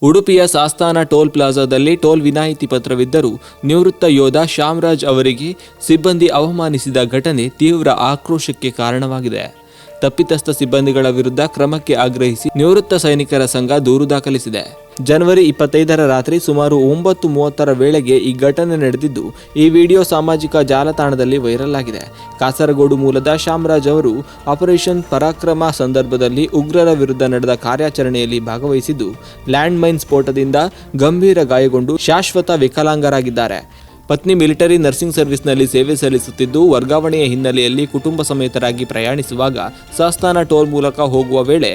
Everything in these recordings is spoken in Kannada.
ಉಡುಪಿಯ ಸಾಸ್ತಾನ ಟೋಲ್ ಪ್ಲಾಜಾದಲ್ಲಿ ಟೋಲ್ ವಿನಾಯಿತಿ ಪತ್ರವಿದ್ದರೂ ನಿವೃತ್ತ ಯೋಧ ಶ್ಯಾಮರಾಜ್ ಅವರಿಗೆ ಸಿಬ್ಬಂದಿ ಅವಮಾನಿಸಿದ ಘಟನೆ ತೀವ್ರ ಆಕ್ರೋಶಕ್ಕೆ ಕಾರಣವಾಗಿದೆ. ತಪ್ಪಿತಸ್ಥ ಸಿಬ್ಬಂದಿಗಳ ವಿರುದ್ಧ ಕ್ರಮಕ್ಕೆ ಆಗ್ರಹಿಸಿ ನಿವೃತ್ತ ಸೈನಿಕರ ಸಂಘ ದೂರು ದಾಖಲಿಸಿದೆ. ಜನವರಿ 25ರ ರಾತ್ರಿ ಸುಮಾರು 9:30ರ ವೇಳೆಗೆ ಈ ಘಟನೆ ನಡೆದಿದ್ದು, ಈ ವಿಡಿಯೋ ಸಾಮಾಜಿಕ ಜಾಲತಾಣದಲ್ಲಿ ವೈರಲ್ ಆಗಿದೆ. ಕಾಸರಗೋಡು ಮೂಲದ ಶ್ಯಾಮರಾಜ್ ಅವರು ಆಪರೇಷನ್ ಪರಾಕ್ರಮ ಸಂದರ್ಭದಲ್ಲಿ ಉಗ್ರರ ವಿರುದ್ಧ ನಡೆದ ಕಾರ್ಯಾಚರಣೆಯಲ್ಲಿ ಭಾಗವಹಿಸಿದ್ದು, ಲ್ಯಾಂಡ್ ಮೈನ್ ಸ್ಫೋಟದಿಂದ ಗಂಭೀರ ಗಾಯಗೊಂಡು ಶಾಶ್ವತ ವಿಕಲಾಂಗರಾಗಿದ್ದಾರೆ. ಪತ್ನಿ ಮಿಲಿಟರಿ ನರ್ಸಿಂಗ್ ಸರ್ವಿಸ್ನಲ್ಲಿ ಸೇವೆ ಸಲ್ಲಿಸುತ್ತಿದ್ದು, ವರ್ಗಾವಣೆಯ ಹಿನ್ನೆಲೆಯಲ್ಲಿ ಕುಟುಂಬ ಸಮೇತರಾಗಿ ಪ್ರಯಾಣಿಸುವಾಗ ಸಾಸ್ತಾನ ಟೋಲ್ ಮೂಲಕ ಹೋಗುವ ವೇಳೆ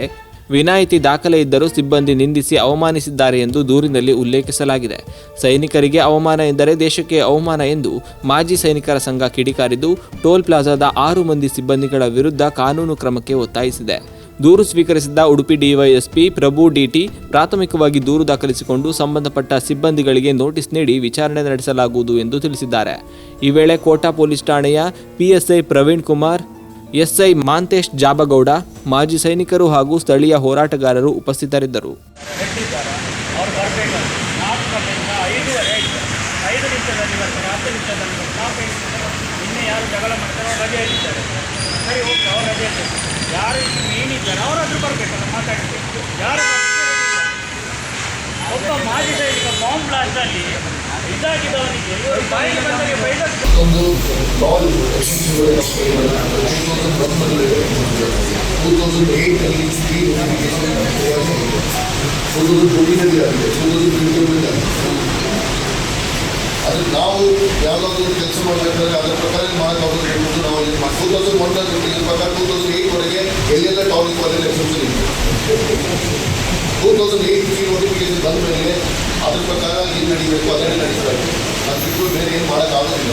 ವಿನಾಯಿತಿ ದಾಖಲೆ ಇದ್ದರೂ ಸಿಬ್ಬಂದಿ ನಿಂದಿಸಿ ಅವಮಾನಿಸಿದ್ದಾರೆ ಎಂದು ದೂರಿನಲ್ಲಿ ಉಲ್ಲೇಖಿಸಲಾಗಿದೆ. ಸೈನಿಕರಿಗೆ ಅವಮಾನ ಎಂದರೆ ದೇಶಕ್ಕೆ ಅವಮಾನ ಎಂದು ಮಾಜಿ ಸೈನಿಕರ ಸಂಘ ಕಿಡಿಕಾರಿದ್ದು, ಟೋಲ್ ಪ್ಲಾಜಾದ 6 ಮಂದಿ ಸಿಬ್ಬಂದಿಗಳ ವಿರುದ್ಧ ಕಾನೂನು ಕ್ರಮಕ್ಕೆ ಒತ್ತಾಯಿಸಿದೆ. ದೂರು ಸ್ವೀಕರಿಸಿದ ಉಡುಪಿ ಡಿವೈಎಸ್ಪಿ ಪ್ರಭು ಡಿಟಿ ಪ್ರಾಥಮಿಕವಾಗಿ ದೂರು ದಾಖಲಿಸಿಕೊಂಡು ಸಂಬಂಧಪಟ್ಟ ಸಿಬ್ಬಂದಿಗಳಿಗೆ ನೋಟಿಸ್ ನೀಡಿ ವಿಚಾರಣೆ ನಡೆಸಲಾಗುವುದು ಎಂದು ತಿಳಿಸಿದ್ದಾರೆ. ಈ ವೇಳೆ ಕೋಟಾ ಪೊಲೀಸ್ ಠಾಣೆಯ ಪಿಎಸ್ಐ ಪ್ರವೀಣ್ ಕುಮಾರ್, ಎಸ್ಐ ಮಾಂತೇಶ್ ಜಾಬಗೌಡ, ಮಾಜಿ ಸೈನಿಕರು ಹಾಗೂ ಸ್ಥಳೀಯ ಹೋರಾಟಗಾರರು ಉಪಸ್ಥಿತರಿದ್ದರು. ಯಾರು ಮೇನಿದ್ದಾರೆ ಅವರಾದ್ರೂ ಬರಬೇಕಲ್ಲ ಮಾತಾಡಬೇಕು. ಯಾರು ಒಬ್ಬ ಮಾಜಿ ಸೈನಿಕ ಬಾಂಬ್ ಬ್ಲಾಸ್ಟಲ್ಲಿ ಇದಾಗಿದ್ದವನಿಗೆ ಇವರು ಬಾಯಿಗೆ ಬಂದರೆ ಒಂದು ಲಾಲ್ 2008ನಲ್ಲಿ ಸ್ಪೀಡ್ ಅದು ನಾವು ಯಾವುದಾದ್ರೂ ಕೆಲಸ ಮಾಡಬೇಕಾದ್ರೆ ಅದರ ಪ್ರಕಾರ ಮಾಡೋಕ್ಕಾಗೋದು ಹೇಳ್ಬೋದು. ನಾವು 2001 ಪ್ರಕಾರ 2008ವರೆಗೆ ಎಲ್ಲೆಲ್ಲ ಟಾನಿಕ್ ಅದೆಲ್ಲ ಎಕ್ಸೆಪ್ಷನ್ ಇದೆ. 2008 ನೋಟಿಫಿಕೇಶನ್ ಬಂದ ಮೇಲೆ ಅದ್ರ ಪ್ರಕಾರ ಏನು ನಡೀಬೇಕು ಅದನ್ನೇ ನಡೀತಾರೆ. ಅದು ಬಿಟ್ಟು ಬೇರೆ ಏನು ಮಾಡೋಕ್ಕಾಗೋದಿಲ್ಲ.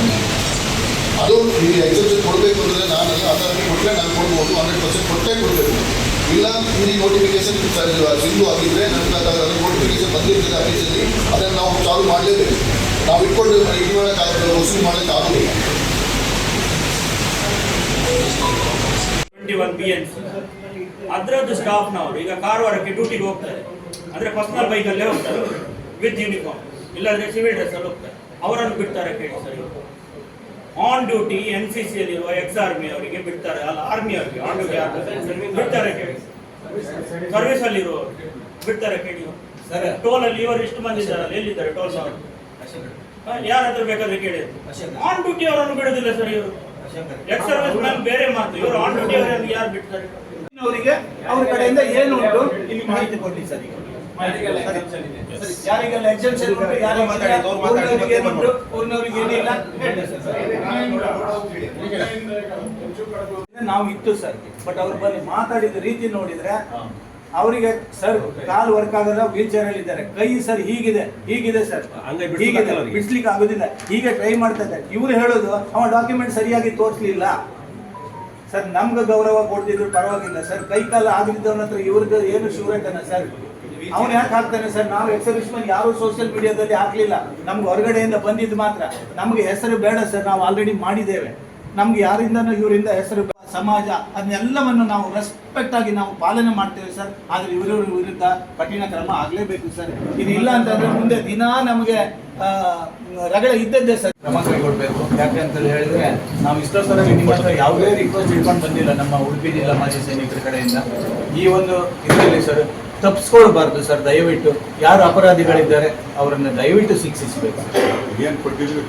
ಅದು ನೀವು ಎಕ್ಸೆಪ್ಷನ್ ಕೊಡಬೇಕು ಅಂದರೆ ನಾನೆಲ್ಲ ಅಥಾರಿಟಿ ಕೊಟ್ಟರೆ ನಾನು ಕೊಡ್ಬೋದು, 100% ಕೊಟ್ಟೇ ಕೊಡಬೇಕು. ಇಲ್ಲ ಈ ನೋಟಿಫಿಕೇಶನ್ ಸಿಂಧು ಆಗಿದ್ದರೆ ನಮ್ಗೆ ಅದರ ನೋಟಿಫಿಕೇಶನ್ ಬಂದಿರ್ತದೆ ಆಫೀಸಲ್ಲಿ, ಅದನ್ನು ನಾವು ಚಾಲು ಮಾಡಲೇಬೇಕು. ನಾವು ಇಟ್ಕೊಂಡು ಇದು ಮಾಡೋಕ್ಕಾಗಲ್ಲ, ವಸೂಲಿ ಮಾಡೋಕ್ಕಾಗೋದಿಲ್ಲ. 21 BNC ಅದರದ್ದು ಸ್ಟಾಫ್ನವರು ಈಗ ಕಾರವಾರಕ್ಕೆ ಡ್ಯೂಟಿಗೆ ಹೋಗ್ತಾರೆ, ಅಂದರೆ ಪರ್ಸನಲ್ ಬೈಕಲ್ಲೇ ಹೋಗ್ತಾರೆ ವಿತ್ ಯೂನಿಫಾರ್ಮ್, ಇಲ್ಲಾಂದರೆ ಸಿವಿಲ್ ಡ್ರೆಸ್ಸಲ್ಲಿ ಹೋಗ್ತಾರೆ. ಅವರನ್ನು ಬಿಡ್ತಾರೆ ಕೇಳಿ ಸರಿ. ಆನ್ ಡ್ಯೂಟಿ NCCಯಲ್ಲಿರುವ ಎಕ್ಸ್ ಆರ್ಮಿ ಅವರಿಗೆ ಬಿಡ್ತಾರೆ, ಅಲ್ಲ ಆರ್ಮಿ ಅವರಿಗೆ ಆನ್ ಡ್ಯೂಟಿ ಬಿಡ್ತಾರೆ ಕೇಳಿ. ಸರ್ವಿಸಲ್ಲಿರುವವರು ಬಿಡ್ತಾರೆ ಕೇಳಿ. ಟೋಲಲ್ಲಿ ಇವರು ಇಷ್ಟು ಮಂದಿ ಇದ್ದಾರಲ್ಲ, ಎಲ್ಲಿದ್ದಾರೆ ಟೋಲ್ನವರು? ಯಾರ ಹತ್ರ ಬೇಕಾದ್ರೆ ಕೇಳಿ. ಆನ್ ಡ್ಯೂಟಿ ಅವರನ್ನು ಬಿಡೋದಿಲ್ಲ ಸರ್ ಇವರು. ಎಕ್ಸ್ ಸರ್ವಿಸ್ ಮ್ಯಾನ್ ಬೇರೆ ಮಾತು, ಇವರು ಆನ್ ಡ್ಯೂಟಿ ಅವರನ್ನು ಯಾರು ಬಿಡ್ತಾರೆ? ಅವರಿಗೆ ಅವ್ರ ಕಡೆಯಿಂದ ಏನು ಉಂಟು ಇಲ್ಲಿ ಮಾಹಿತಿ ಕೊಡ್ಲಿ ಸರ್. ಯಾರಿಗೆಲ್ಲ ಎಕ್ಸೆಪ್ಷನ್ ಉಂಟು, ಯಾರಿಗೆ ಏನುಂಟು, ಊರಿನವರಿಗೆ ಏನಿಲ್ಲ ನಾವು ಇತ್ತು ಸರ್. ಬಟ್ ಅವ್ರು ಬಂದು ಮಾತಾಡಿದ ರೀತಿ ನೋಡಿದ್ರೆ ಅವರಿಗೆ ಸರ್ ಕಾಲು ವರ್ಕ್ ಆಗಲ್ಲ, ವೀಲ್ ಚೇರ್ ಅಲ್ಲಿ ಇದ್ದಾರೆ, ಕೈ ಸರ್ ಹೀಗಿದೆ ಸರ್, ಹೀಗಿದೆ, ಬಿಡಿಸ್ಲಿಕ್ಕೆ ಆಗೋದಿಲ್ಲ, ಹೀಗೆ ಟ್ರೈ ಮಾಡ್ತಾ ಇದ್ದಾರೆ. ಇವ್ರು ಹೇಳೋದು ಅವ ಡಾಕ್ಯುಮೆಂಟ್ ಸರಿಯಾಗಿ ತೋರಿಸ್ಲಿಲ್ಲ ಸರ್, ನಮ್ಗೆ ಗೌರವ ಕೊಡ್ತಿದ್ರು ಪರವಾಗಿಲ್ಲ ಸರ್. ಕೈ ಕಾಲ ಆಗಿದ್ದವನ ಹತ್ರ ಇವ್ರದ್ದು ಏನು ಶೂರತನ ಸರ್? ಅವ್ನು ಯಾಕೆ ಹಾಕ್ತಾನೆ ಸರ್? ನಾವು ಎಕ್ಸರ್ವಿಸ್ಮೆಂಟ್ ಯಾರು ಸೋಷಿಯಲ್ ಮೀಡಿಯಾದಲ್ಲಿ ಹಾಕ್ಲಿಲ್ಲ, ನಮ್ಗೆ ಹೊರಗಡೆಯಿಂದ ಬಂದಿದ್ದು ಮಾತ್ರ. ನಮ್ಗೆ ಹೆಸರು ಬೇಡ ಸರ್, ನಾವು ಆಲ್ರೆಡಿ ಮಾಡಿದ್ದೇವೆ. ನಮ್ಗೆ ಯಾರಿಂದನೂ ಇವರಿಂದ ಹೆಸರು, ಸಮಾಜ ಅದನ್ನೆಲ್ಲವನ್ನು ನಾವು ರೆಸ್ಪೆಕ್ಟ್ ಆಗಿ ನಾವು ಪಾಲನೆ ಮಾಡ್ತೇವೆ ಸರ್. ಆದರೆ ಇವರ ವಿರುದ್ಧ ಕಠಿಣ ಕ್ರಮ ಆಗಲೇಬೇಕು ಸರ್. ಇದು ಇಲ್ಲ ಅಂತಂದ್ರೆ ಮುಂದೆ ದಿನಾ ನಮಗೆ ರಗಳೆ ಇದ್ದದ್ದೇ ಸರ್. ಕ್ರಮ ಕೈಗೊಳ್ಳಬೇಕು. ಯಾಕೆ ಅಂತ ಹೇಳಿದ್ರೆ ನಾವು ಇಷ್ಟೊತ್ತವರೆಗೆ ನಿಮ್ಮ ಹತ್ರ ಯಾವುದೇ ರಿಕ್ವೆಸ್ಟ್ ಇಟ್ಕೊಂಡು ಬಂದಿಲ್ಲ ನಮ್ಮ ಉಡುಪಿ ಜಿಲ್ಲಾ ಮಾಜಿ ಸೈನಿಕರ ಕಡೆಯಿಂದ. ಈ ಒಂದು ಇದರಲ್ಲಿ ಸರ್ ತಪ್ಪಿಸ್ಕೊಳ್ಬಾರ್ದು ಸರ್. ದಯವಿಟ್ಟು ಯಾರು ಅಪರಾಧಿಗಳಿದ್ದಾರೆ ಅವರನ್ನು ದಯವಿಟ್ಟು ಶಿಕ್ಷಿಸಬೇಕು. ಏನು ಕೊಟ್ಟಿದ್ದೀವಿ